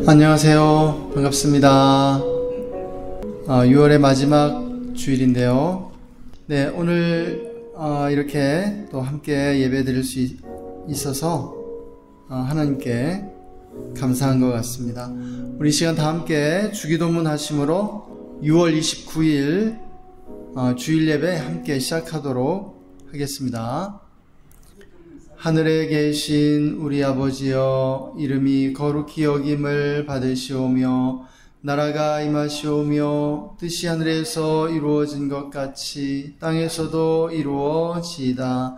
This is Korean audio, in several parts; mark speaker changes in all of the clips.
Speaker 1: 안녕하세요. 반갑습니다. 6월의 마지막 주일인데요. 네, 오늘 이렇게 또 함께 예배 드릴 수 있어서 하나님께 감사한 것 같습니다. 우리 시간 다 함께 주기도문 하심으로 6월 29일 주일 예배 함께 시작하도록 하겠습니다. 하늘에 계신 우리 아버지여, 이름이 거룩히 여김을 받으시오며 나라가 임하시오며 뜻이 하늘에서 이루어진 것 같이 땅에서도 이루어지이다.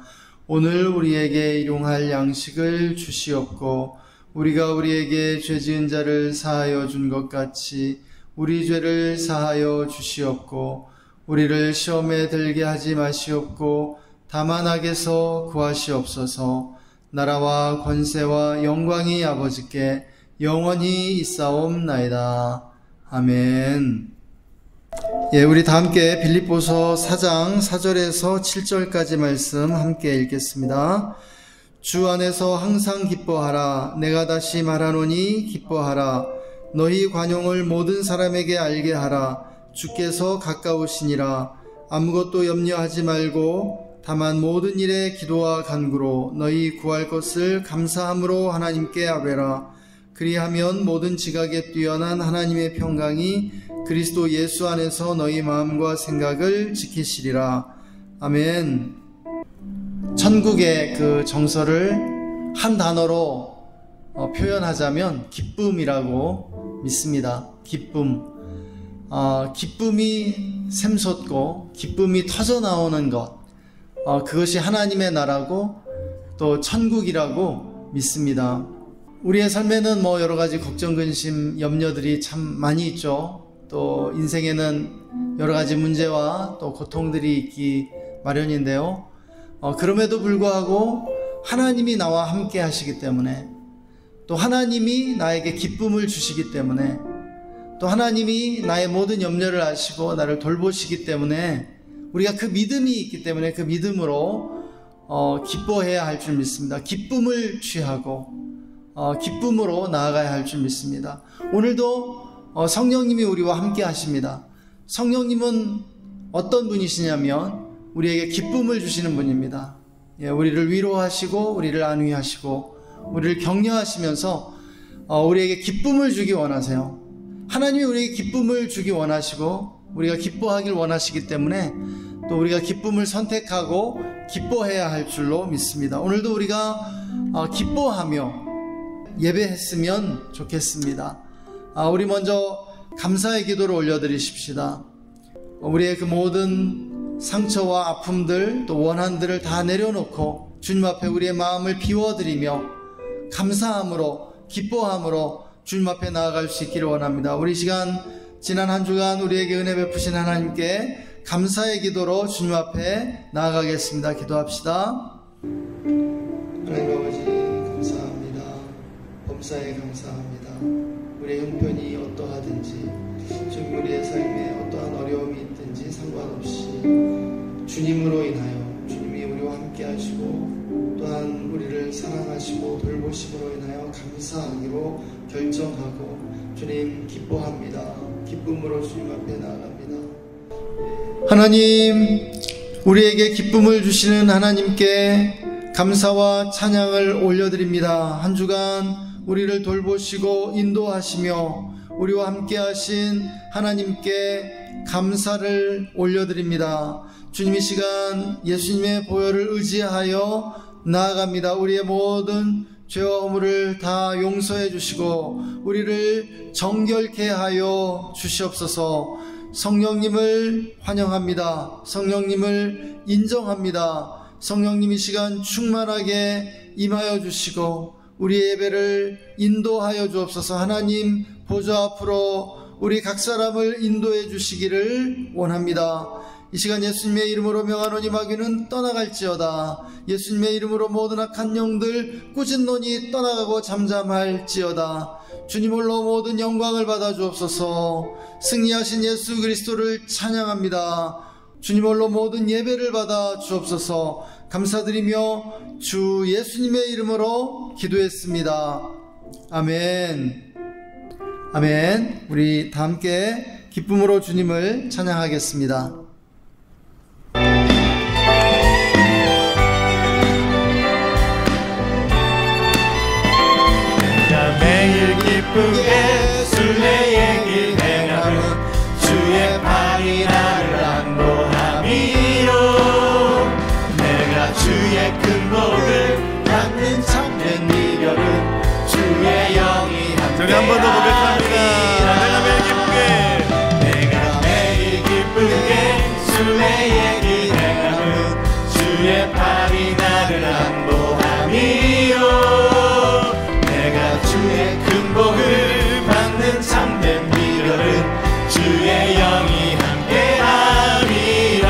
Speaker 1: 오늘 우리에게 일용할 양식을 주시옵고 우리가 우리에게 죄 지은 자를 사하여 준 것 같이 우리 죄를 사하여 주시옵고 우리를 시험에 들게 하지 마시옵고 다만 악에서 구하시옵소서. 나라와 권세와 영광이 아버지께 영원히 있사옵나이다. 아멘. 예, 우리 다 함께 빌립보서 4장 4절에서 7절까지 말씀 함께 읽겠습니다. 주 안에서 항상 기뻐하라. 내가 다시 말하노니 기뻐하라. 너희 관용을 모든 사람에게 알게 하라. 주께서 가까우시니라. 아무것도 염려하지 말고 다만 모든 일에 기도와 간구로 너희 구할 것을 감사함으로 하나님께 아뢰라. 그리하면 모든 지각에 뛰어난 하나님의 평강이 그리스도 예수 안에서 너희 마음과 생각을 지키시리라. 아멘. 천국의 그 정서를 한 단어로 표현하자면 기쁨이라고 믿습니다. 기쁨. 기쁨이 샘솟고 기쁨이 터져나오는 것, 그것이 하나님의 나라고 또 천국이라고 믿습니다. 우리의 삶에는 여러가지 걱정, 근심, 염려들이 참 많이 있죠. 또 인생에는 여러가지 문제와 또 고통들이 있기 마련인데요. 그럼에도 불구하고 하나님이 나와 함께 하시기 때문에, 또 하나님이 나에게 기쁨을 주시기 때문에, 또 하나님이 나의 모든 염려를 아시고 나를 돌보시기 때문에 우리가 그 믿음이 있기 때문에 그 믿음으로 기뻐해야 할 줄 믿습니다. 기쁨을 취하고 기쁨으로 나아가야 할 줄 믿습니다. 오늘도 성령님이 우리와 함께 하십니다. 성령님은 어떤 분이시냐면 우리에게 기쁨을 주시는 분입니다. 우리를 위로하시고 우리를 안위하시고 우리를 격려하시면서 우리에게 기쁨을 주기 원하세요. 하나님이 우리에게 기쁨을 주기 원하시고 우리가 기뻐하길 원하시기 때문에 또 우리가 기쁨을 선택하고 기뻐해야 할 줄로 믿습니다. 오늘도 우리가 기뻐하며 예배했으면 좋겠습니다. 우리 먼저 감사의 기도를 올려드리십시다. 우리의 그 모든 상처와 아픔들 또 원한들을 다 내려놓고 주님 앞에 우리의 마음을 비워드리며 감사함으로 기뻐함으로 주님 앞에 나아갈 수 있기를 원합니다. 우리 시간 지난 한 주간 우리에게 은혜 베푸신 하나님께 감사의 기도로 주님 앞에 나아가겠습니다. 기도합시다. 하나님 아버지 감사합니다. 범사에 감사합니다. 우리의 형편이 어떠하든지 지금 우리의 삶에 어떠한 어려움이 있든지 상관없이 주님으로 인하여 주님이 우리와 함께 하시고 또한 우리를 사랑하시고 돌보심으로 인하여 감사하기로 결정하고 주님 기뻐합니다. 기쁨으로 주님 앞에 나아갑니다. 하나님, 우리에게 기쁨을 주시는 하나님께 감사와 찬양을 올려드립니다. 한 주간 우리를 돌보시고 인도하시며 우리와 함께 하신 하나님께 감사를 올려드립니다. 주님, 이 시간 예수님의 보혈을 의지하여 나아갑니다. 우리의 모든 죄와 허물을 다 용서해 주시고 우리를 정결케 하여 주시옵소서. 성령님을 환영합니다. 성령님을 인정합니다. 성령님, 이 시간 충만하게 임하여 주시고 우리의 예배를 인도하여 주옵소서. 하나님 보좌 앞으로 우리 각 사람을 인도해 주시기를 원합니다. 이 시간 예수님의 이름으로 명하노니 마귀는 떠나갈지어다. 예수님의 이름으로 모든 악한 영들 꾸짖 노니 떠나가고 잠잠할지어다. 주님 홀로 모든 영광을 받아 주옵소서. 승리하신 예수 그리스도를 찬양합니다. 주님 홀로 모든 예배를 받아 주옵소서. 감사드리며 주 예수님의 이름으로 기도했습니다. 아멘. 아멘. 우리 다 함께 기쁨으로 주님을 찬양하겠습니다.
Speaker 2: 내가 매일 기쁘게 순례의 길 행함은 주의 팔이 나를 안보함이요. 내가 주의 큰 복을 받는 참된 비결은 주의 영이 함께
Speaker 3: 우리 한 번 더 고백합니다. 내가 매일 기쁘게,
Speaker 2: 내가 매일 기쁘게 순례의 길 행함은 주의 팔이 나를 안보함이요. 내가 주의 큰 복을 받는 참된 비결은 주의 영이 함께함이라.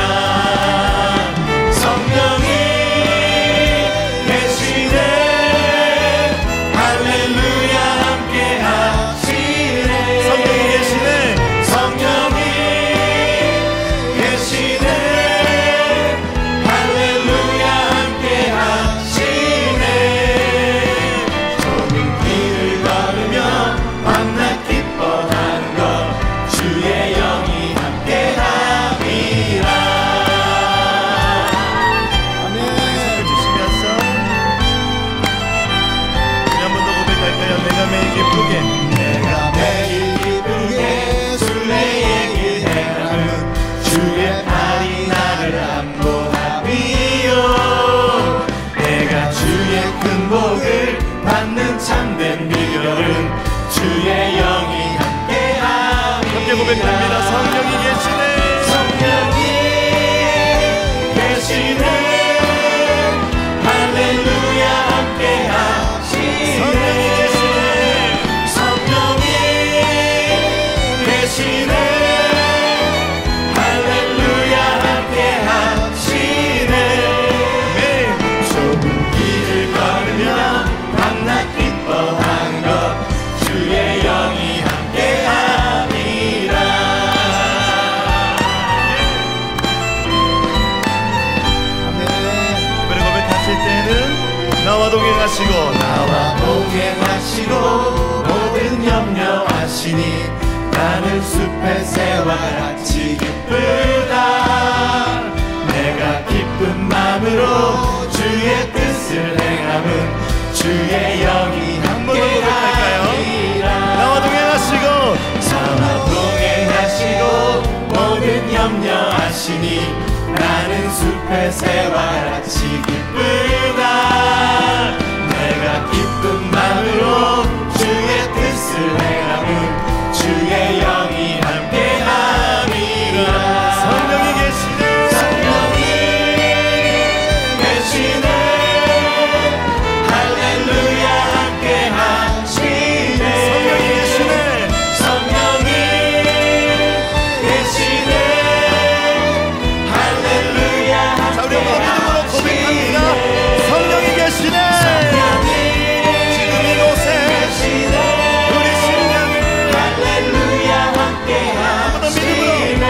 Speaker 2: 성령이 계시네 할렐루야 함께하시네.
Speaker 3: 성령이 계시네.
Speaker 2: 성령이 계시네 할렐루야 함께하시네. 좁은 길을 걸으며 밤낮 기뻐하는 것 주의 영이 함께함이라.
Speaker 1: 아멘.
Speaker 3: 주시면서 우리 한 번 더 고백할까요? 내가 매일 기쁘게,
Speaker 2: 내가 매일 기쁘게 순례의 길 행함은 주의 팔이 나를 안보함이요. 내가 주의 큰 복을 받는 참된 비결은 주의 영이 함께함이라.
Speaker 3: 함께 고백합니다. 성령이 계시네.
Speaker 2: 성령이 계시네 할렐루야 함께하시네.
Speaker 3: 성령이 계시네.
Speaker 2: 성령이 계시네 할렐루야 함께하시네.
Speaker 3: 아멘.
Speaker 2: 좁은 길을 걸으며 밤낮 기뻐하는 것 주의 영이 함께함이라.
Speaker 1: 아멘.
Speaker 3: 우리 고백하실 때는 나와 동행하시고,
Speaker 2: 나와 동행하시고 모든 염려하시니 나는 숲의 새와 같이 기쁘다. 내가 기쁜 마음으로 주의 뜻을 행함은 주의 영이
Speaker 3: 한 번 더 고백할까요?
Speaker 2: 함께하리라.
Speaker 3: 나와 동행하시고,
Speaker 2: 나와 동행하시고 모든 염려하시니 나는 숲의 새와 같이 기쁘다. 내가 기쁜 마음으로 주의 뜻을 행함은 주의 영이 함께함이라.
Speaker 3: 성령이 계시네.
Speaker 2: 성령이 계시네 할렐루야 함께하시네.
Speaker 3: 성령이 계시네.
Speaker 2: 성령이 계시네 할렐루야
Speaker 3: 자, 우리 한번 믿음으로 고백합니다.
Speaker 2: 함께하시네.
Speaker 3: 성령이 계시네. 지금 이곳에 우리 심령을
Speaker 2: 할렐루야
Speaker 3: 한번 더 믿음으로
Speaker 2: 함께하시네.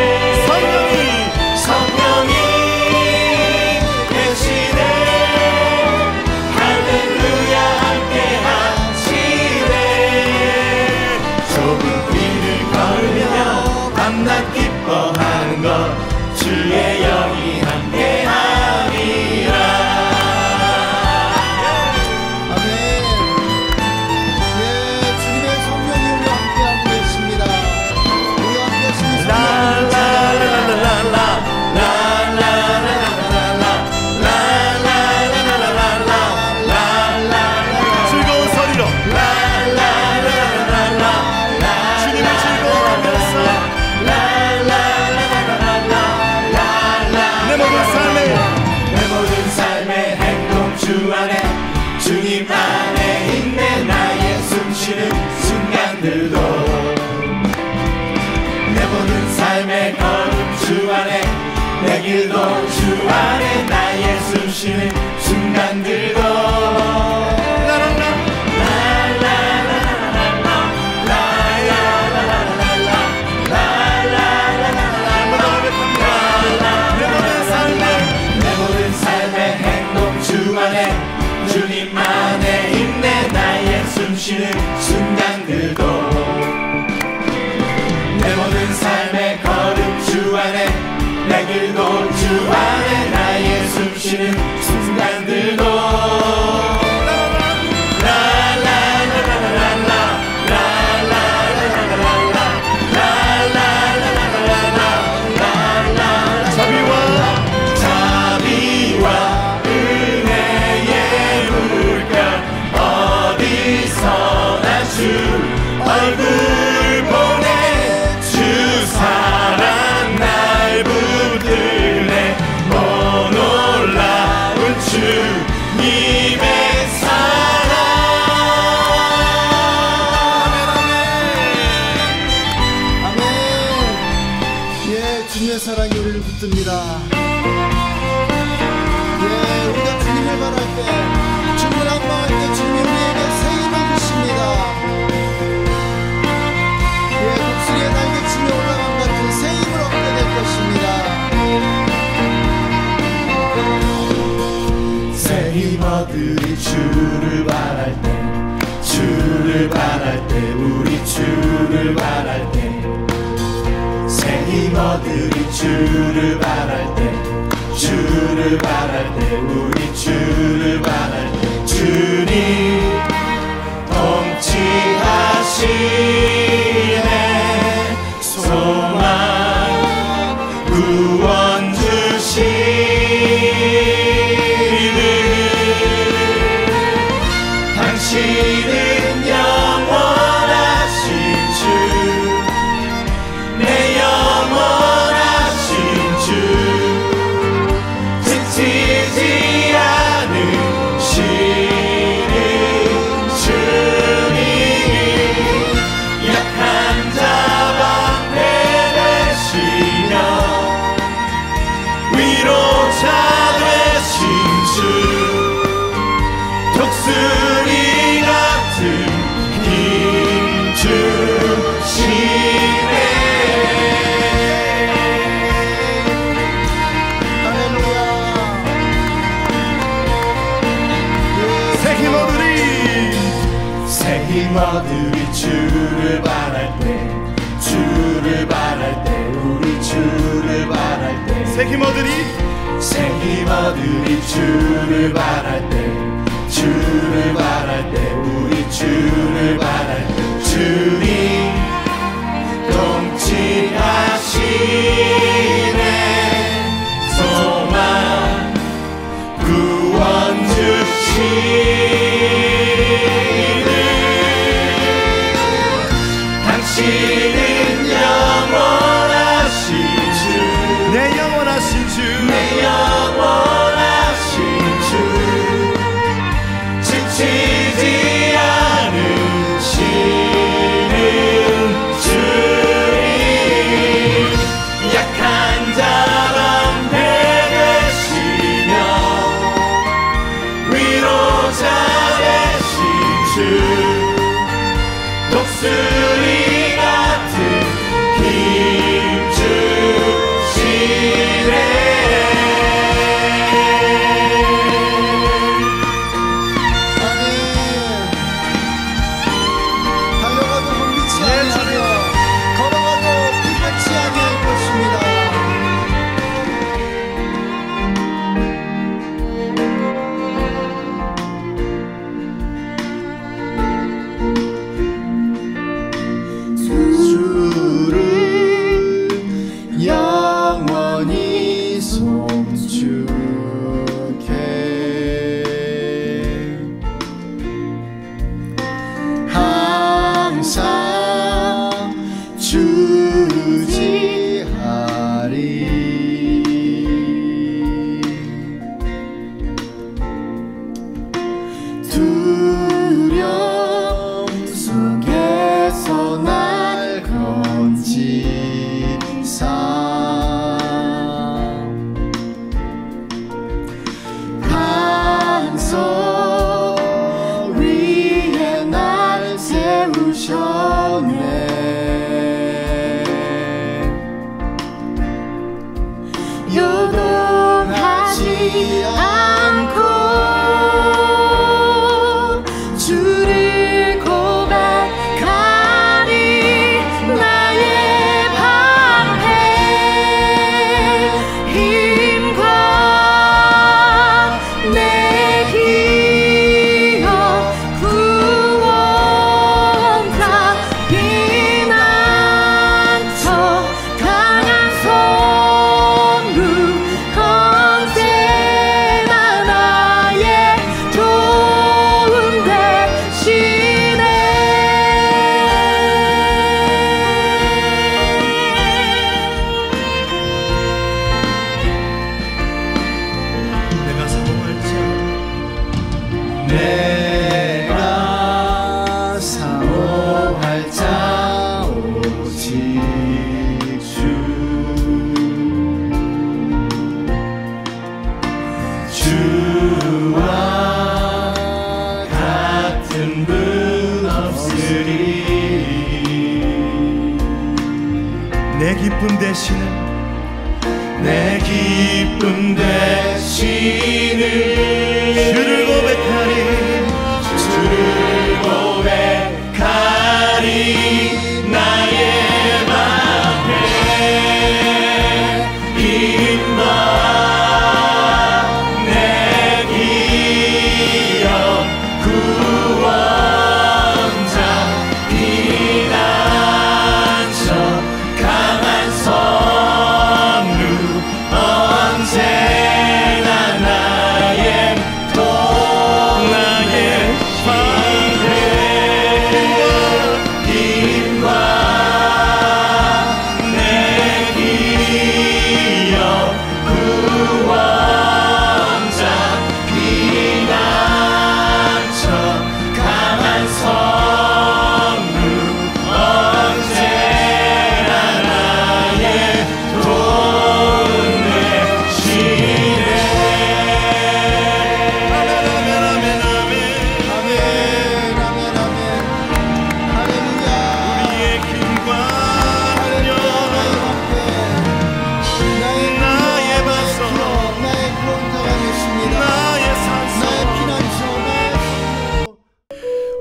Speaker 3: 성령이
Speaker 2: 계시네 할렐루야 함께하시네. 좁은 길을 걸으며 밤낮 기뻐하는 것 주의 영이 함께함이라.
Speaker 1: 아멘. 예, 주님의 성령이 우리와 함께하고 계십니다. 우리와 함께 하시는 성령.
Speaker 3: 즐거운 소리로 주님을 즐거워하면서 내 모든 삶의
Speaker 2: 행동 주 안에 주님 안에 있네. 나의 숨쉬는 순간들도 내 모든 삶의 걸음 주 안에 내 길도 주 안에 나의 숨쉬는 순간들도 내 모든 삶의 행동 주 안에 주님 안에 있네. 나의 숨쉬는 순간들도 새 힘어들이 주를 바랄 때, 주를 바랄 때, 우리 주를 바랄 때, 새 힘어들이 주를 바랄 때, 주를 바랄 때, 우리 주를 바랄 때, 주님 통치하시네, 소망 구원 주시는 당신은 영원하신 주, 내 영원하신 주, 지치지 않으시는 주님, 약한 자 방패 되시며 위로자 되신 주, 독수리 같은 힘 주시네.
Speaker 1: 할렐루야.
Speaker 3: 새 힘어들이
Speaker 2: 새 힘어들이 주를 바랄 때, 주를 바랄 때, 우리 주를 바랄 때,
Speaker 3: 새 힘어들이
Speaker 2: 새 힘어들이 주를 바랄 때, 주를 바랄 때, 우리 주를 바랄 때, 주님 통치하시네, 소망 구원 주시네, 당신은 영원하신 주,
Speaker 3: 내 영원하신 주,
Speaker 2: 내 영원하신 주, 지치지 않으시는 주님, 약한 자 방패 되시며 위로자 되신 주, 독수리 같은 힘 주시네.
Speaker 1: 아멘. 달려가도 물리치 아니하며 걸어가도 불같지 아니할 것입니다. 주를 영원히 송축해, 항상 주지하리. 두려움 속에서 날 건지사, 반석 위에 날 세우셨네, 요동하지 않고 주를 고백하니, 나의 방패 힘과 내 기억 구원자 피난처, 강한 선루 언제나 나의 도움 되시네.
Speaker 3: 내가 사모할지어다,
Speaker 1: 내가 사모할자 오직 주,
Speaker 2: 주와 같은 분 없으리,
Speaker 3: 내 기쁨 대신에
Speaker 2: 내 기쁨 되시는
Speaker 3: 주를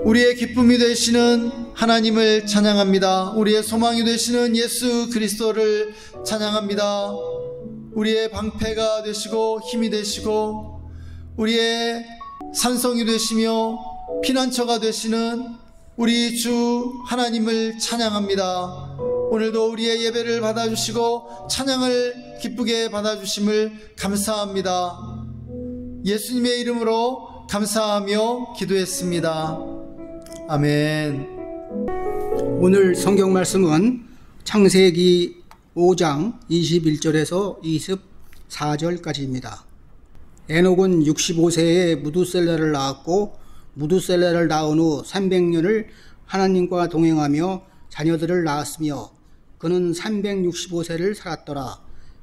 Speaker 1: 우리의 기쁨이 되시는 하나님을 찬양합니다. 우리의 소망이 되시는 예수 그리스도를 찬양합니다. 우리의 방패가 되시고 힘이 되시고 우리의 산성이 되시며 피난처가 되시는 우리 주 하나님을 찬양합니다. 오늘도 우리의 예배를 받아주시고 찬양을 기쁘게 받아주심을 감사합니다. 예수님의 이름으로 감사하며 기도했습니다. 아멘.
Speaker 4: 오늘 성경 말씀은 창세기 5장 21절에서 24절까지입니다. 에녹은 65세에 무두셀라를 낳았고 무두셀라를 낳은 후 300년을 하나님과 동행하며 자녀들을 낳았으며 그는 365세를 살았더라.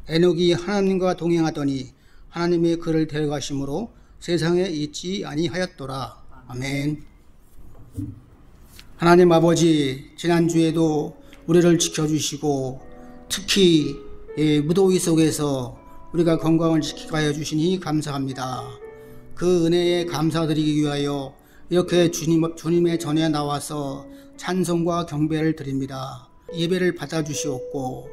Speaker 4: 에녹이 하나님과 동행하더니 하나님의 그를 데려가심으로 세상에 있지 아니하였더라. 아멘. 하나님 아버지, 지난주에도 우리를 지켜주시고 특히 무더위 속에서 우리가 건강을 지키게 하여 주시니 감사합니다. 그 은혜에 감사드리기 위하여 이렇게 주님의 전에 나와서 찬송과 경배를 드립니다. 예배를 받아주시옵고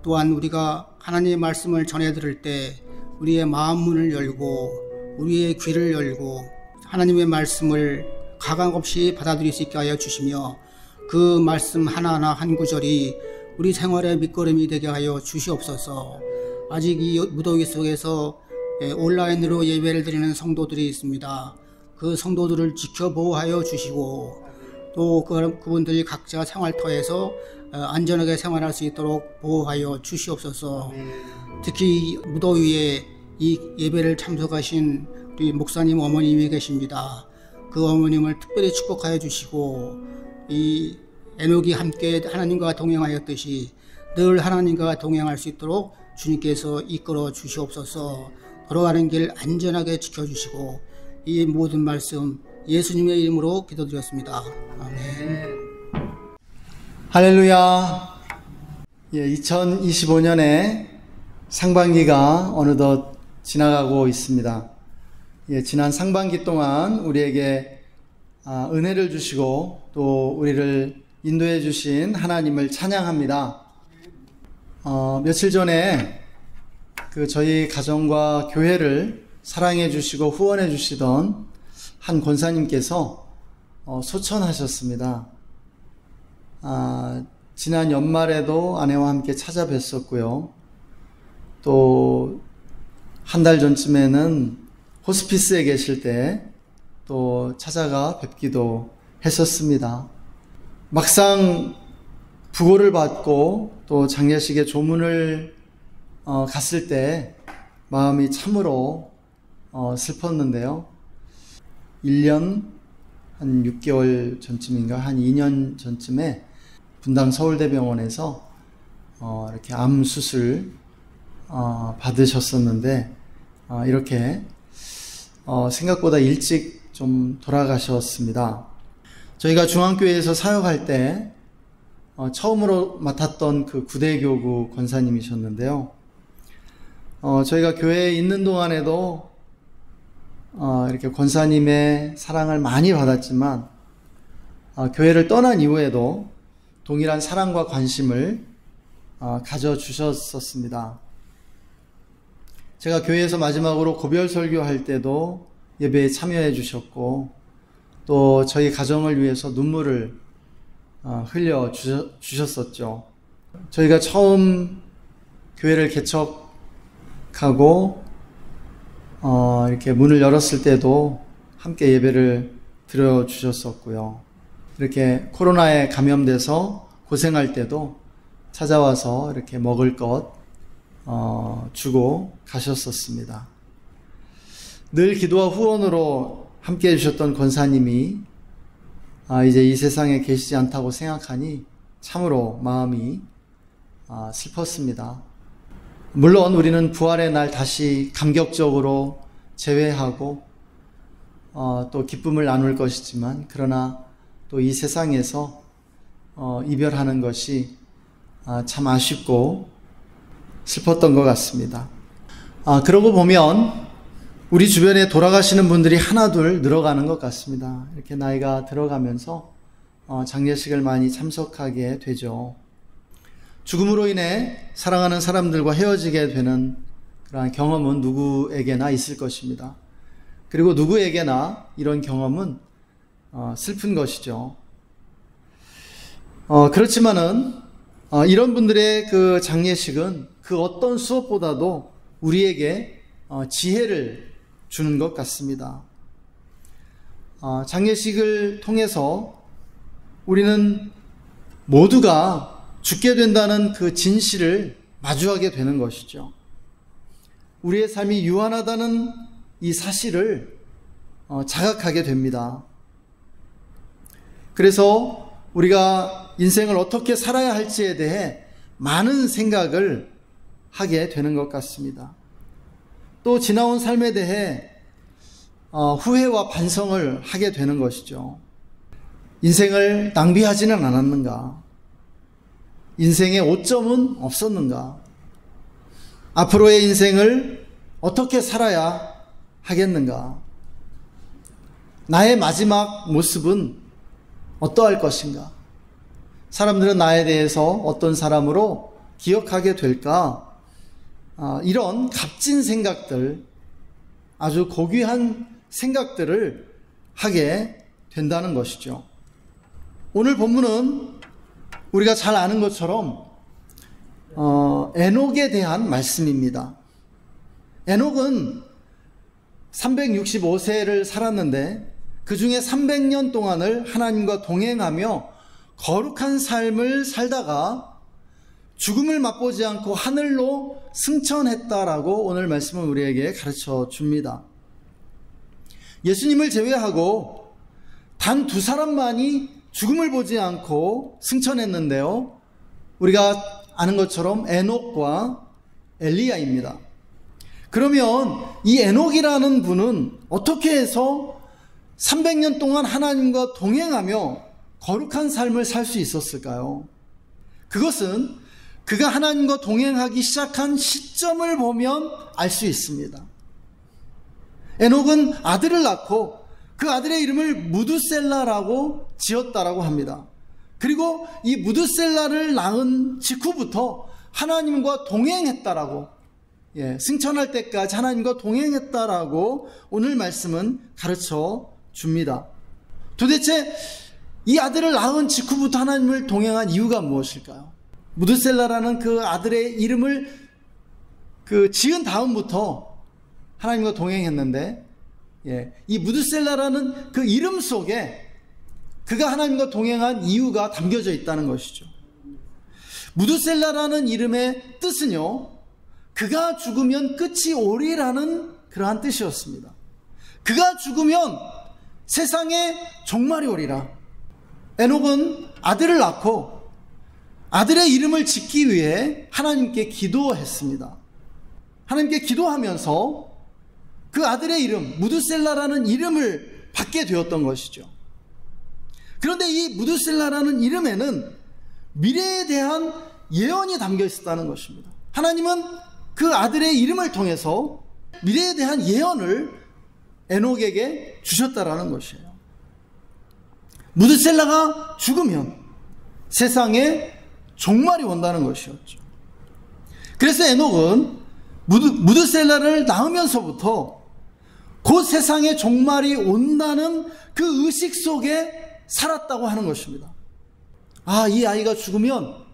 Speaker 4: 또한 우리가 하나님의 말씀을 전해 들을 때 우리의 마음 문을 열고 우리의 귀를 열고 하나님의 말씀을 가감없이 받아들일 수 있게 하여 주시며 그 말씀 하나하나 한 구절이 우리 생활의 밑거름이 되게 하여 주시옵소서. 아직 이 무더위 속에서 온라인으로 예배를 드리는 성도들이 있습니다. 그 성도들을 지켜보호하여 주시고 또 그분들이 각자 생활터에서 안전하게 생활할 수 있도록 보호하여 주시옵소서. 특히 무더위에 이 예배를 참석하신 우리 목사님 어머님이 계십니다. 그 어머님을 특별히 축복하여 주시고 이 에녹이 함께 하나님과 동행하였듯이 늘 하나님과 동행할 수 있도록 주님께서 이끌어 주시옵소서. 걸어가는 길 안전하게 지켜주시고 이 모든 말씀 예수님의 이름으로 기도드렸습니다. 아멘.
Speaker 1: 할렐루야. 2025년에 상반기가 어느덧 지나가고 있습니다. 지난 상반기 동안 우리에게 은혜를 주시고 또 우리를 인도해 주신 하나님을 찬양합니다. 며칠 전에 저희 가정과 교회를 사랑해 주시고 후원해 주시던 한 권사님께서 소천하셨습니다. 지난 연말에도 아내와 함께 찾아뵀었고요. 또 한 달 전쯤에는 호스피스에 계실 때 또 찾아가 뵙기도 했었습니다. 막상 부고를 받고 또 장례식에 조문을 갔을 때 마음이 참으로 슬펐는데요. 1년 한 6개월 전쯤인가 한 2년 전쯤에 분당 서울대병원에서 이렇게 암 수술 받으셨었는데 이렇게 생각보다 일찍 좀 돌아가셨습니다. 저희가 중앙교회에서 사역할 때 처음으로 맡았던 그 구대교구 권사님이셨는데요. 저희가 교회에 있는 동안에도 이렇게 권사님의 사랑을 많이 받았지만 교회를 떠난 이후에도 동일한 사랑과 관심을 가져주셨었습니다. 제가 교회에서 마지막으로 고별 설교할 때도 예배에 참여해 주셨고 또 저희 가정을 위해서 눈물을 흘려 주셨었죠. 저희가 처음 교회를 개척하고 이렇게 문을 열었을 때도 함께 예배를 드려 주셨었고요. 이렇게 코로나에 감염돼서 고생할 때도 찾아와서 이렇게 먹을 것 주고 가셨었습니다. 늘 기도와 후원으로 함께 해주셨던 권사님이 이제 이 세상에 계시지 않다고 생각하니 참으로 마음이 슬펐습니다. 물론 우리는 부활의 날 다시 감격적으로 재회하고 또 기쁨을 나눌 것이지만 그러나 또 이 세상에서 이별하는 것이 참 아쉽고 슬펐던 것 같습니다. 그러고 보면 우리 주변에 돌아가시는 분들이 하나둘 늘어가는 것 같습니다. 이렇게 나이가 들어가면서 장례식을 많이 참석하게 되죠. 죽음으로 인해 사랑하는 사람들과 헤어지게 되는 그러한 경험은 누구에게나 있을 것입니다. 그리고 누구에게나 이런 경험은 슬픈 것이죠. 그렇지만은 이런 분들의 그 장례식은 그 어떤 수업보다도 우리에게 지혜를 주는 것 같습니다. 장례식을 통해서 우리는 모두가 죽게 된다는 그 진실을 마주하게 되는 것이죠. 우리의 삶이 유한하다는 이 사실을 자각하게 됩니다. 그래서 우리가 인생을 어떻게 살아야 할지에 대해 많은 생각을 하게 되는 것 같습니다. 또 지나온 삶에 대해 후회와 반성을 하게 되는 것이죠. 인생을 낭비하지는 않았는가? 인생의 오점은 없었는가? 앞으로의 인생을 어떻게 살아야 하겠는가? 나의 마지막 모습은 어떠할 것인가? 사람들은 나에 대해서 어떤 사람으로 기억하게 될까? 이런 값진 생각들, 아주 고귀한 생각들을 하게 된다는 것이죠. 오늘 본문은 우리가 잘 아는 것처럼 에녹에 대한 말씀입니다. 에녹은 365세를 살았는데 그 중에 300년 동안을 하나님과 동행하며 거룩한 삶을 살다가 죽음을 맛보지 않고 하늘로 승천했다라고 오늘 말씀은 우리에게 가르쳐 줍니다. 예수님을 제외하고 단 2사람만이 죽음을 보지 않고 승천했는데요. 우리가 아는 것처럼 에녹과 엘리야입니다. 그러면 이 에녹이라는 분은 어떻게 해서 300년 동안 하나님과 동행하며 거룩한 삶을 살 수 있었을까요? 그것은 그가 하나님과 동행하기 시작한 시점을 보면 알 수 있습니다. 에녹은 아들을 낳고 그 아들의 이름을 무두셀라라고 지었다라고 합니다. 그리고 이 무두셀라를 낳은 직후부터 하나님과 동행했다라고, 승천할 때까지 하나님과 동행했다라고 오늘 말씀은 가르쳐 줍니다. 도대체 이 아들을 낳은 직후부터 하나님을 동행한 이유가 무엇일까요? 무두셀라라는 그 아들의 이름을 지은 다음부터 하나님과 동행했는데, 이 무두셀라라는 그 이름 속에 그가 하나님과 동행한 이유가 담겨져 있다는 것이죠. 무두셀라라는 이름의 뜻은요, 그가 죽으면 끝이 오리라는 그러한 뜻이었습니다. 그가 죽으면 세상에 종말이 오리라. 에녹은 아들을 낳고 아들의 이름을 짓기 위해 하나님께 기도했습니다. 하나님께 기도하면서 그 아들의 이름, 무두셀라라는 이름을 받게 되었던 것이죠. 그런데 이 무두셀라라는 이름에는 미래에 대한 예언이 담겨 있었다는 것입니다. 하나님은 그 아들의 이름을 통해서 미래에 대한 예언을 에녹에게 주셨다라는 것이에요. 무두셀라가 죽으면 세상에 종말이 온다는 것이었죠. 그래서 에녹은 무두셀라를 낳으면서부터 곧 세상에 종말이 온다는 그 의식 속에 살았다고 하는 것입니다. 이 아이가 죽으면,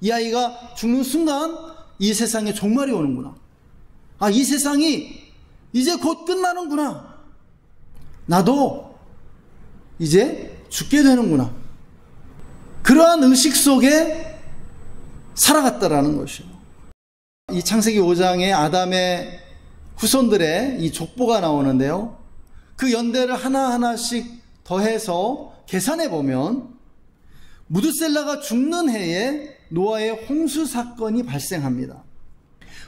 Speaker 1: 이 아이가 죽는 순간 이 세상에 종말이 오는구나. 이 세상이 이제 곧 끝나는구나. 나도 이제 죽게 되는구나. 그러한 의식 속에 살아갔다라는 것이에요. 이 창세기 5장에 아담의 후손들의 이 족보가 나오는데요. 그 연대를 하나하나씩 더해서 계산해 보면 무두셀라가 죽는 해에 노아의 홍수 사건이 발생합니다.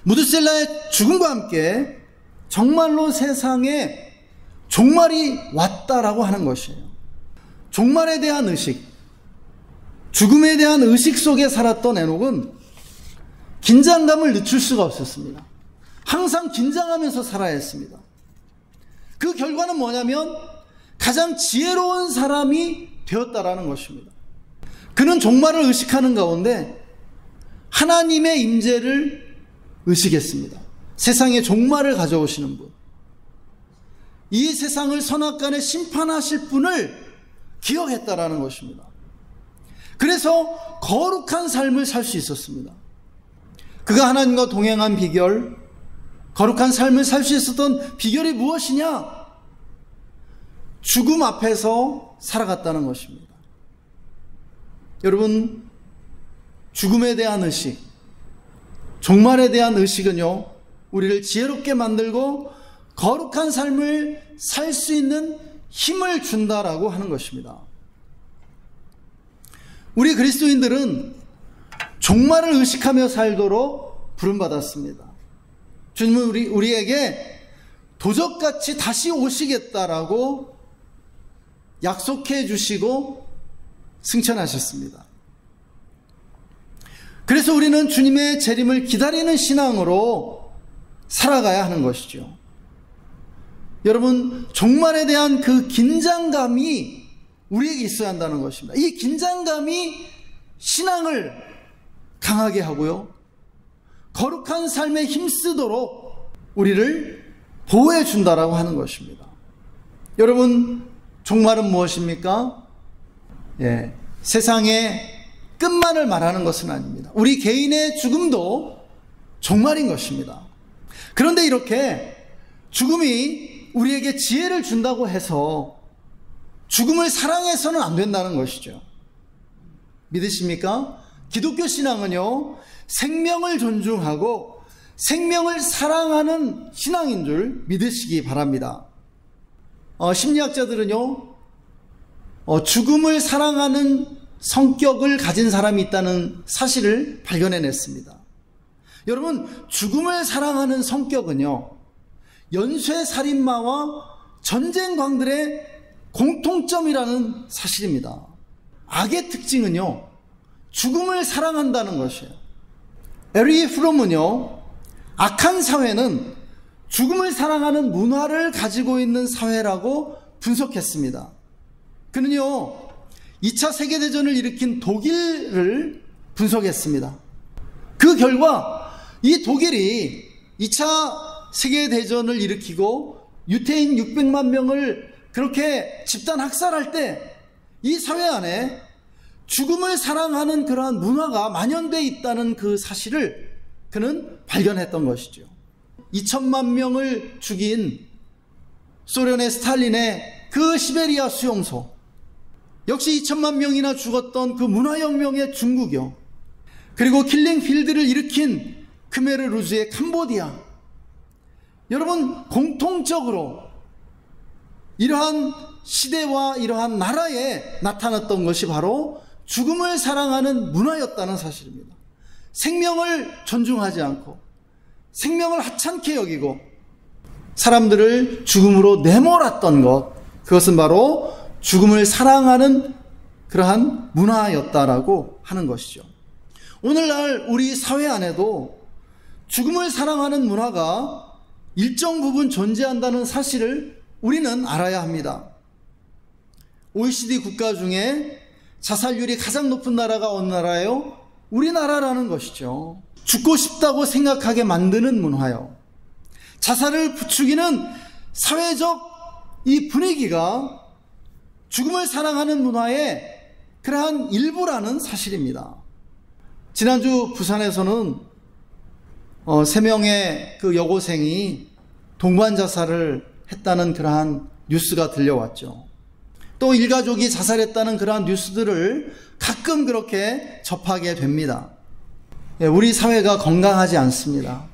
Speaker 1: 무두셀라의 죽음과 함께 정말로 세상에 종말이 왔다라고 하는 것이에요. 종말에 대한 의식, 죽음에 대한 의식 속에 살았던 에녹은 긴장감을 늦출 수가 없었습니다. 항상 긴장하면서 살아야 했습니다. 그 결과는 뭐냐면 가장 지혜로운 사람이 되었다라는 것입니다. 그는 종말을 의식하는 가운데 하나님의 임재를 의식했습니다. 세상에 종말을 가져오시는 분, 이 세상을 선악간에 심판하실 분을 기억했다라는 것입니다. 그래서 거룩한 삶을 살 수 있었습니다. 그가 하나님과 동행한 비결, 거룩한 삶을 살 수 있었던 비결이 무엇이냐? 죽음 앞에서 살아갔다는 것입니다. 여러분, 죽음에 대한 의식, 종말에 대한 의식은요, 우리를 지혜롭게 만들고 거룩한 삶을 살 수 있는 힘을 준다라고 하는 것입니다. 우리 그리스도인들은 종말을 의식하며 살도록 부름받았습니다. 주님은 우리에게 도적같이 다시 오시겠다라고 약속해 주시고 승천하셨습니다. 그래서 우리는 주님의 재림을 기다리는 신앙으로 살아가야 하는 것이죠. 여러분, 종말에 대한 그 긴장감이 우리에게 있어야 한다는 것입니다. 이 긴장감이 신앙을 강하게 하고요, 거룩한 삶에 힘쓰도록 우리를 보호해 준다라고 하는 것입니다. 여러분, 종말은 무엇입니까? 세상의 끝만을 말하는 것은 아닙니다. 우리 개인의 죽음도 종말인 것입니다. 그런데 이렇게 죽음이 우리에게 지혜를 준다고 해서 죽음을 사랑해서는 안 된다는 것이죠. 믿으십니까? 기독교 신앙은요, 생명을 존중하고 생명을 사랑하는 신앙인 줄 믿으시기 바랍니다. 심리학자들은요, 죽음을 사랑하는 성격을 가진 사람이 있다는 사실을 발견해냈습니다. 여러분, 죽음을 사랑하는 성격은요, 연쇄살인마와 전쟁광들의 공통점이라는 사실입니다. 악의 특징은요, 죽음을 사랑한다는 것이에요. 에리 프롬은요, 악한 사회는 죽음을 사랑하는 문화를 가지고 있는 사회라고 분석했습니다. 그는요, 2차 세계대전을 일으킨 독일을 분석했습니다. 그 결과 이 독일이 2차 세계대전을 일으키고 유태인 600만 명을 그렇게 집단 학살할 때 이 사회 안에 죽음을 사랑하는 그러한 문화가 만연되어 있다는 그 사실을 그는 발견했던 것이죠. 2천만 명을 죽인 소련의 스탈린의 그 시베리아 수용소, 역시 2천만 명이나 죽었던 그 문화혁명의 중국이요, 그리고 킬링필드를 일으킨 크메르루즈의 캄보디아, 여러분, 공통적으로 이러한 시대와 이러한 나라에 나타났던 것이 바로 죽음을 사랑하는 문화였다는 사실입니다. 생명을 존중하지 않고 생명을 하찮게 여기고 사람들을 죽음으로 내몰았던 것, 그것은 바로 죽음을 사랑하는 그러한 문화였다라고 하는 것이죠. 오늘날 우리 사회 안에도 죽음을 사랑하는 문화가 일정 부분 존재한다는 사실을 우리는 알아야 합니다. OECD 국가 중에 자살률이 가장 높은 나라가 어느 나라예요? 우리나라라는 것이죠. 죽고 싶다고 생각하게 만드는 문화요, 자살을 부추기는 사회적 이 분위기가 죽음을 사랑하는 문화의 그러한 일부라는 사실입니다. 지난주 부산에서는 3명의 그 여고생이 동반 자살을 했다는 그러한 뉴스가 들려왔죠. 또 일가족이 자살했다는 그러한 뉴스들을 가끔 그렇게 접하게 됩니다. 우리 사회가 건강하지 않습니다.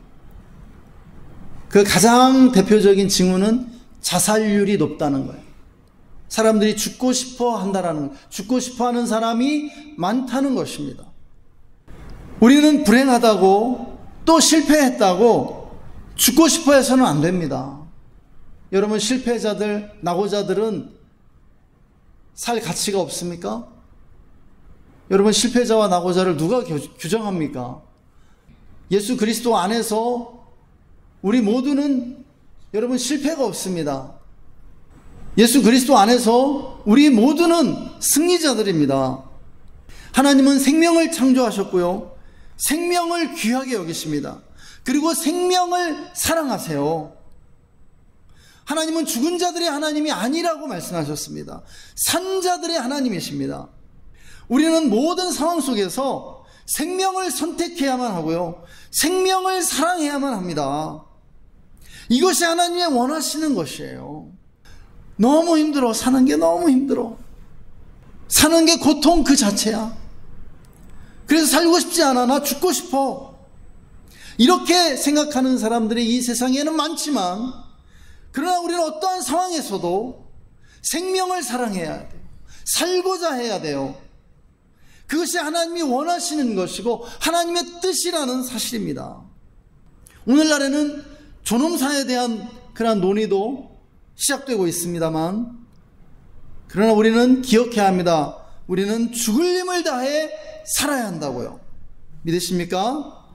Speaker 1: 그 가장 대표적인 징후는 자살률이 높다는 거예요. 사람들이 죽고 싶어 한다라는, 죽고 싶어 하는 사람이 많다는 것입니다. 우리는 불행하다고 또 실패했다고 죽고 싶어 해서는 안 됩니다. 여러분, 실패자들, 낙오자들은 살 가치가 없습니까? 여러분, 실패자와 낙오자를 누가 규정합니까? 예수 그리스도 안에서 우리 모두는 여러분 실패가 없습니다. 예수 그리스도 안에서 우리 모두는 승리자들입니다. 하나님은 생명을 창조하셨고요, 생명을 귀하게 여기십니다. 그리고 생명을 사랑하세요. 하나님은 죽은 자들의 하나님이 아니라고 말씀하셨습니다. 산 자들의 하나님이십니다. 우리는 모든 상황 속에서 생명을 선택해야만 하고요, 생명을 사랑해야만 합니다. 이것이 하나님의 원하시는 것이에요. 너무 힘들어. 사는 게 너무 힘들어. 사는 게 고통 그 자체야. 그래서 살고 싶지 않아. 나 죽고 싶어. 이렇게 생각하는 사람들이 이 세상에는 많지만, 그러나 우리는 어떠한 상황에서도 생명을 사랑해야 돼요. 살고자 해야 돼요. 그것이 하나님이 원하시는 것이고 하나님의 뜻이라는 사실입니다. 오늘날에는 존엄사에 대한 그러한 논의도 시작되고 있습니다만, 그러나 우리는 기억해야 합니다. 우리는 죽을 힘을 다해 살아야 한다고요. 믿으십니까?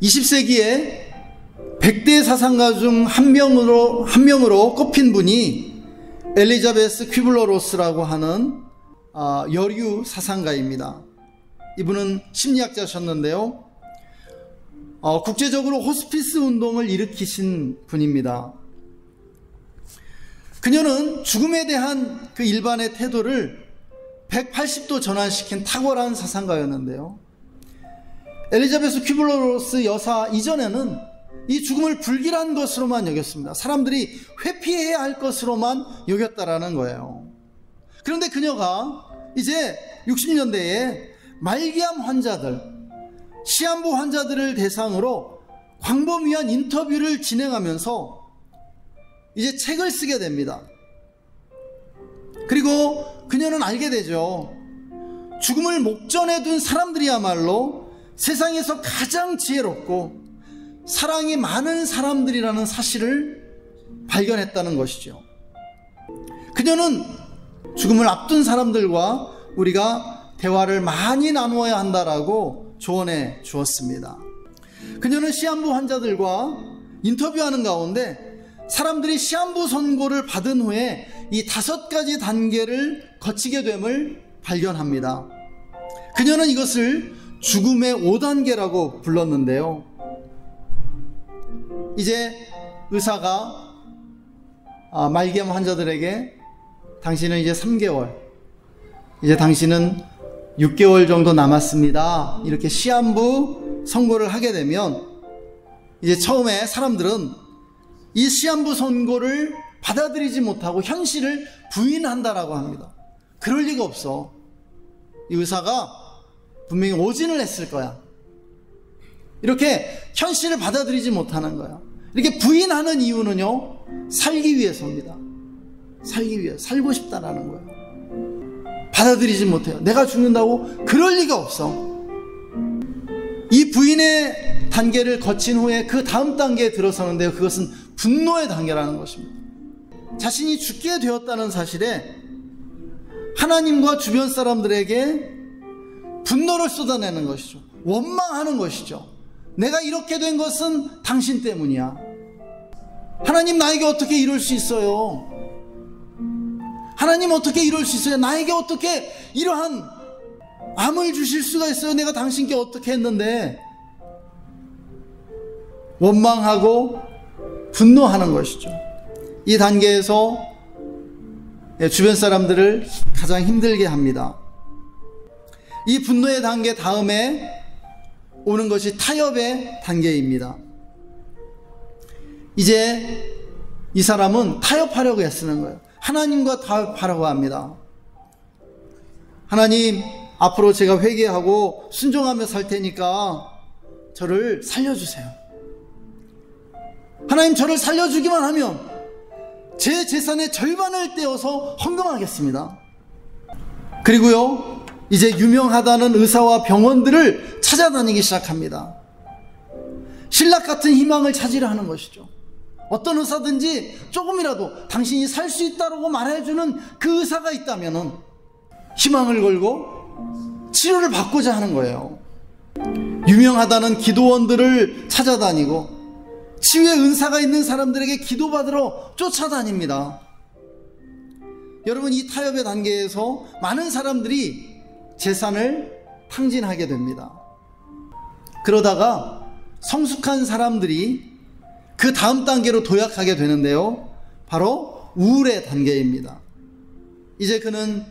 Speaker 1: 20세기에 100대 사상가 중 한 명으로 꼽힌 분이 엘리자베스 퀴블러-로스라고 하는 여류 사상가입니다. 이분은 심리학자셨는데요, 국제적으로 호스피스 운동을 일으키신 분입니다. 그녀는 죽음에 대한 그 일반의 태도를 180도 전환시킨 탁월한 사상가였는데요, 엘리자베스 퀴블러-로스 여사 이전에는 이 죽음을 불길한 것으로만 여겼습니다. 사람들이 회피해야 할 것으로만 여겼다라는 거예요. 그런데 그녀가 이제 60년대에 말기암 환자들, 시한부 환자들을 대상으로 광범위한 인터뷰를 진행하면서 이제 책을 쓰게 됩니다. 그리고 그녀는 알게 되죠. 죽음을 목전에 둔 사람들이야말로 세상에서 가장 지혜롭고 사랑이 많은 사람들이라는 사실을 발견했다는 것이죠. 그녀는 죽음을 앞둔 사람들과 우리가 대화를 많이 나누어야 한다라고 조언해 주었습니다. 그녀는 시한부 환자들과 인터뷰하는 가운데 사람들이 시한부 선고를 받은 후에 이 5가지 단계를 거치게 됨을 발견합니다. 그녀는 이것을 죽음의 5단계라고 불렀는데요, 이제 의사가 말기암 환자들에게 당신은 이제 3개월, 이제 당신은 6개월 정도 남았습니다, 이렇게 시한부 선고를 하게 되면, 이제 처음에 사람들은 이 시한부 선고를 받아들이지 못하고 현실을 부인한다라고 합니다. 그럴 리가 없어. 이 의사가 분명히 오진을 했을 거야. 이렇게 현실을 받아들이지 못하는 거야. 이렇게 부인하는 이유는요, 살기 위해서입니다. 살기 위해, 살고 싶다라는 거예요. 받아들이지 못해요. 내가 죽는다고? 그럴 리가 없어. 이 부인의 단계를 거친 후에 그 다음 단계에 들어서는데요, 그것은 분노의 단계라는 것입니다. 자신이 죽게 되었다는 사실에 하나님과 주변 사람들에게 분노를 쏟아내는 것이죠. 원망하는 것이죠. 내가 이렇게 된 것은 당신 때문이야. 하나님, 나에게 어떻게 이럴 수 있어요? 하나님, 어떻게 이럴 수 있어요? 나에게 어떻게 이러한 암을 주실 수가 있어요? 내가 당신께 어떻게 했는데? 원망하고 분노하는 것이죠. 이 단계에서 주변 사람들을 가장 힘들게 합니다. 이 분노의 단계 다음에 오는 것이 타협의 단계입니다. 이제 이 사람은 타협하려고 애쓰는 거예요. 하나님과 타협하려고 합니다. 하나님, 앞으로 제가 회개하고 순종하며 살 테니까 저를 살려주세요. 하나님, 저를 살려주기만 하면 제 재산의 절반을 떼어서 헌금하겠습니다. 그리고요, 이제 유명하다는 의사와 병원들을 찾아다니기 시작합니다. 신락 같은 희망을 찾으려 하는 것이죠. 어떤 의사든지 조금이라도 당신이 살 수 있다고 말해주는 그 의사가 있다면 희망을 걸고 치료를 받고자 하는 거예요. 유명하다는 기도원들을 찾아다니고 치유의 은사가 있는 사람들에게 기도받으러 쫓아다닙니다. 여러분, 이 타협의 단계에서 많은 사람들이 재산을 탕진하게 됩니다. 그러다가 성숙한 사람들이 그 다음 단계로 도약하게 되는데요, 바로 우울의 단계입니다. 이제 그는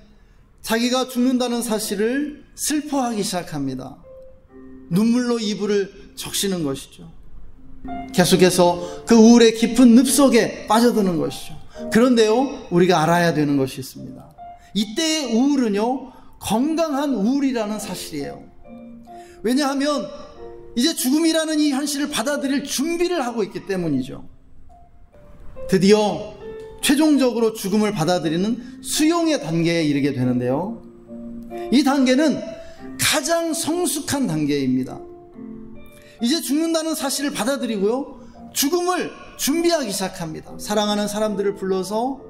Speaker 1: 자기가 죽는다는 사실을 슬퍼하기 시작합니다. 눈물로 이불을 적시는 것이죠. 계속해서 그 우울의 깊은 늪 속에 빠져드는 것이죠. 그런데요, 우리가 알아야 되는 것이 있습니다. 이때의 우울은요, 건강한 우울이라는 사실이에요. 왜냐하면 이제 죽음이라는 이 현실을 받아들일 준비를 하고 있기 때문이죠. 드디어 최종적으로 죽음을 받아들이는 수용의 단계에 이르게 되는데요, 이 단계는 가장 성숙한 단계입니다. 이제 죽는다는 사실을 받아들이고요, 죽음을 준비하기 시작합니다. 사랑하는 사람들을 불러서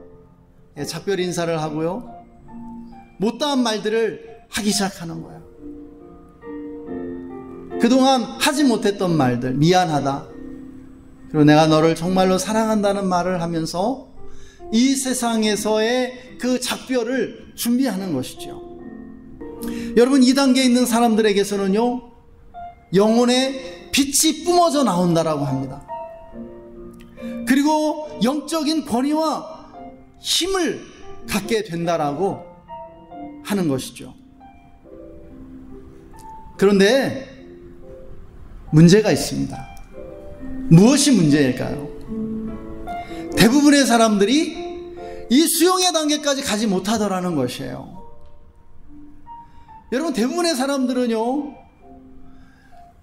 Speaker 1: 작별 인사를 하고요, 못다한 말들을 하기 시작하는 거예요. 그동안 하지 못했던 말들, 미안하다, 그리고 내가 너를 정말로 사랑한다는 말을 하면서 이 세상에서의 그 작별을 준비하는 것이죠. 여러분, 이 단계에 있는 사람들에게서는요, 영혼의 빛이 뿜어져 나온다라고 합니다. 그리고 영적인 권위와 힘을 갖게 된다라고 하는 것이죠. 그런데 문제가 있습니다. 무엇이 문제일까요? 대부분의 사람들이 이 수용의 단계까지 가지 못하더라는 것이에요. 여러분, 대부분의 사람들은요,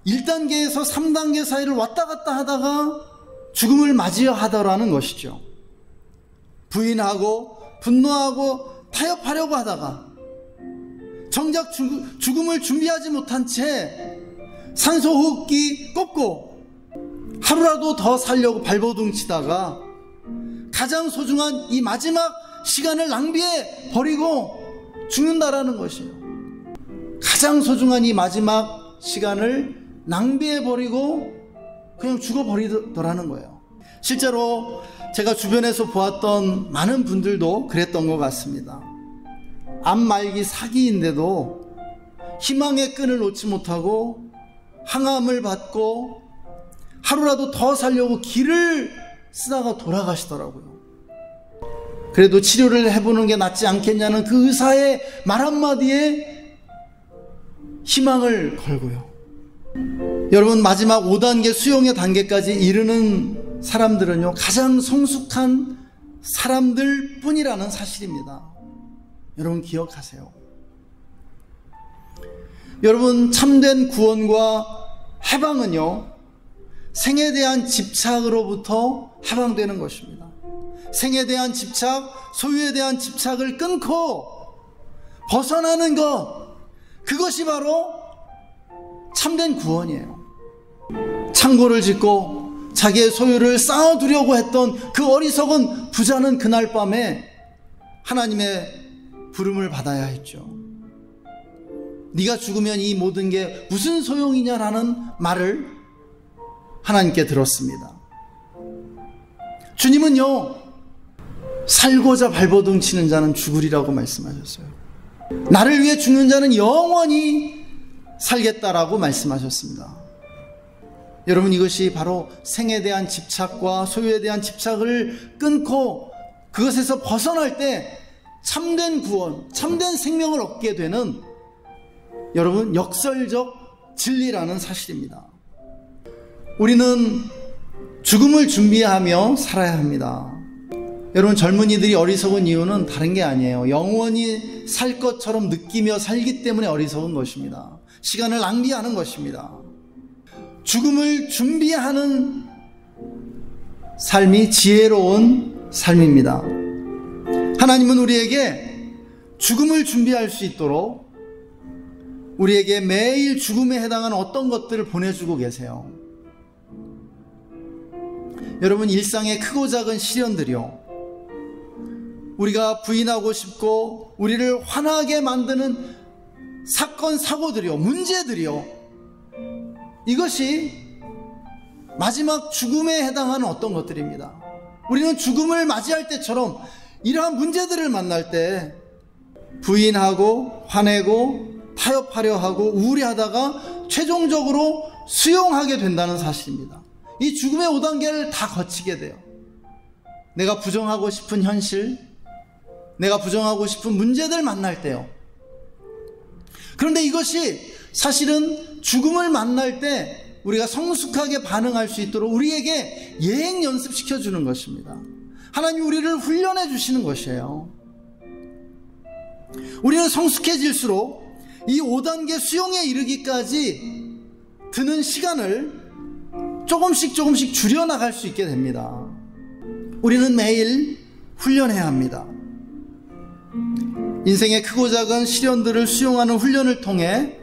Speaker 1: 1단계에서 3단계 사이를 왔다 갔다 하다가 죽음을 맞이하더라는 것이죠. 부인하고 분노하고 타협하려고 하다가 정작 죽음을 준비하지 못한 채 산소호흡기 꽂고 하루라도 더 살려고 발버둥치다가 가장 소중한 이 마지막 시간을 낭비해 버리고 죽는다라는 것이에요. 가장 소중한 이 마지막 시간을 낭비해 버리고 그냥 죽어버리더라는 거예요. 실제로 제가 주변에서 보았던 많은 분들도 그랬던 것 같습니다. 암 말기 사기인데도 희망의 끈을 놓지 못하고 항암을 받고 하루라도 더 살려고 길을 쓰다가 돌아가시더라고요. 그래도 치료를 해보는 게 낫지 않겠냐는 그 의사의 말 한마디에 희망을 걸고요. 여러분, 마지막 5단계 수용의 단계까지 이르는 사람들은요, 가장 성숙한 사람들 뿐이라는 사실입니다. 여러분, 기억하세요. 여러분, 참된 구원과 해방은요, 생에 대한 집착으로부터 해방되는 것입니다. 생에 대한 집착, 소유에 대한 집착을 끊고 벗어나는 것, 그것이 바로 참된 구원이에요. 창고를 짓고 자기의 소유를 쌓아두려고 했던 그 어리석은 부자는 그날 밤에 하나님의 부름을 받아야 했죠. 네가 죽으면 이 모든 게 무슨 소용이냐라는 말을 하나님께 들었습니다. 주님은요, 살고자 발버둥 치는 자는 죽으리라고 말씀하셨어요. 나를 위해 죽는 자는 영원히 살겠다라고 말씀하셨습니다. 여러분, 이것이 바로 생에 대한 집착과 소유에 대한 집착을 끊고 그것에서 벗어날 때 참된 구원, 참된 생명을 얻게 되는, 여러분, 역설적 진리라는 사실입니다. 우리는 죽음을 준비하며 살아야 합니다. 여러분, 젊은이들이 어리석은 이유는 다른 게 아니에요. 영원히 살 것처럼 느끼며 살기 때문에 어리석은 것입니다. 시간을 낭비하는 것입니다. 죽음을 준비하는 삶이 지혜로운 삶입니다. 하나님은 우리에게 죽음을 준비할 수 있도록 우리에게 매일 죽음에 해당하는 어떤 것들을 보내주고 계세요. 여러분, 일상의 크고 작은 시련들이요, 우리가 부인하고 싶고 우리를 화나게 만드는 사건, 사고들이요, 문제들이요, 이것이 마지막 죽음에 해당하는 어떤 것들입니다. 우리는 죽음을 맞이할 때처럼 이러한 문제들을 만날 때 부인하고 화내고 타협하려 하고 우울해하다가 최종적으로 수용하게 된다는 사실입니다. 이 죽음의 5단계를 다 거치게 돼요. 내가 부정하고 싶은 현실, 내가 부정하고 싶은 문제들 만날 때요. 그런데 이것이 사실은 죽음을 만날 때 우리가 성숙하게 반응할 수 있도록 우리에게 예행 연습시켜 주는 것입니다. 하나님 우리를 훈련해 주시는 것이에요. 우리는 성숙해질수록 이 5단계 수용에 이르기까지 드는 시간을 조금씩 줄여나갈 수 있게 됩니다. 우리는 매일 훈련해야 합니다. 인생의 크고 작은 시련들을 수용하는 훈련을 통해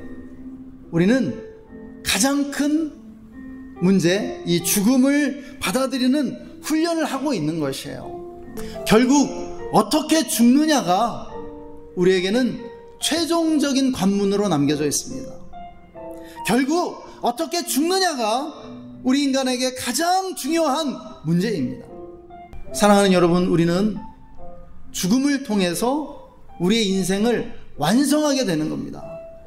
Speaker 1: 우리는 가장 큰 문제, 이 죽음을 받아들이는 훈련을 하고 있는 것이에요. 결국 어떻게 죽느냐가 우리에게는 최종적인 관문으로 남겨져 있습니다. 결국 어떻게 죽느냐가 우리 인간에게 가장 중요한 문제입니다. 사랑하는 여러분, 우리는 죽음을 통해서 우리의 인생을 완성하게 되는 겁니다.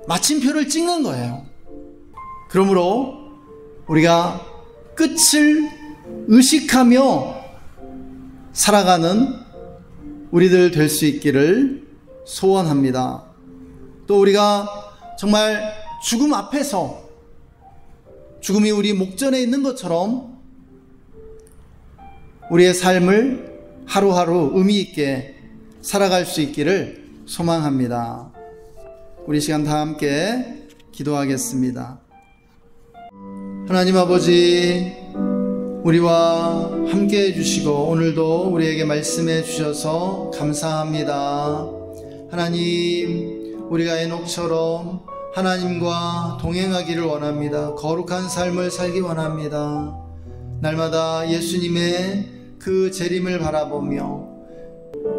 Speaker 1: 마침표를 찍는 거예요. 그러므로 우리가 끝을 의식하며 살아가는 우리들 될 수 있기를 소원합니다. 또 우리가 정말 죽음 앞에서 죽음이 우리 목전에 있는 것처럼 우리의 삶을 하루하루 의미 있게 살아갈 수 있기를 소망합니다. 우리 시간 다 함께 기도하겠습니다. 하나님 아버지, 우리와 함께 해주시고 오늘도 우리에게 말씀해 주셔서 감사합니다. 하나님, 우리가 에녹처럼 하나님과 동행하기를 원합니다. 거룩한 삶을 살기 원합니다. 날마다 예수님의 그 재림을 바라보며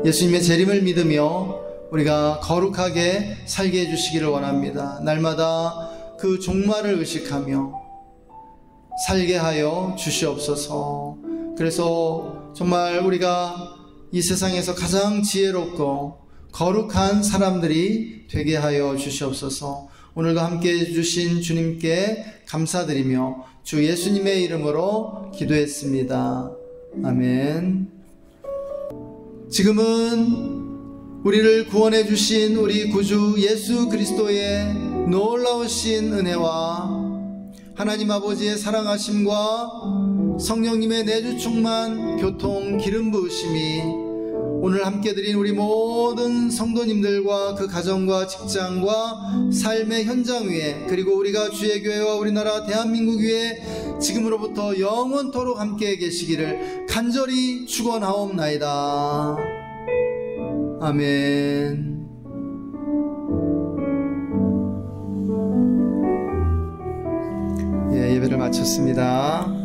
Speaker 1: 예수님의 재림을 믿으며 우리가 거룩하게 살게 해주시기를 원합니다. 날마다 그 종말을 의식하며 살게 하여 주시옵소서. 그래서 정말 우리가 이 세상에서 가장 지혜롭고 거룩한 사람들이 되게 하여 주시옵소서. 오늘도 함께 해주신 주님께 감사드리며 주 예수님의 이름으로 기도했습니다. 아멘. 지금은 우리를 구원해 주신 우리 구주 예수 그리스도의 놀라우신 은혜와 하나님 아버지의 사랑하심과 성령님의 내주 충만 교통 기름 부으심이 오늘 함께 드린 우리 모든 성도님들과 그 가정과 직장과 삶의 현장 위에, 그리고 우리가 주의 교회와 우리나라 대한민국 위에 지금으로부터 영원토록 함께 계시기를 간절히 축원하옵나이다. 아멘. 예배를 마쳤습니다.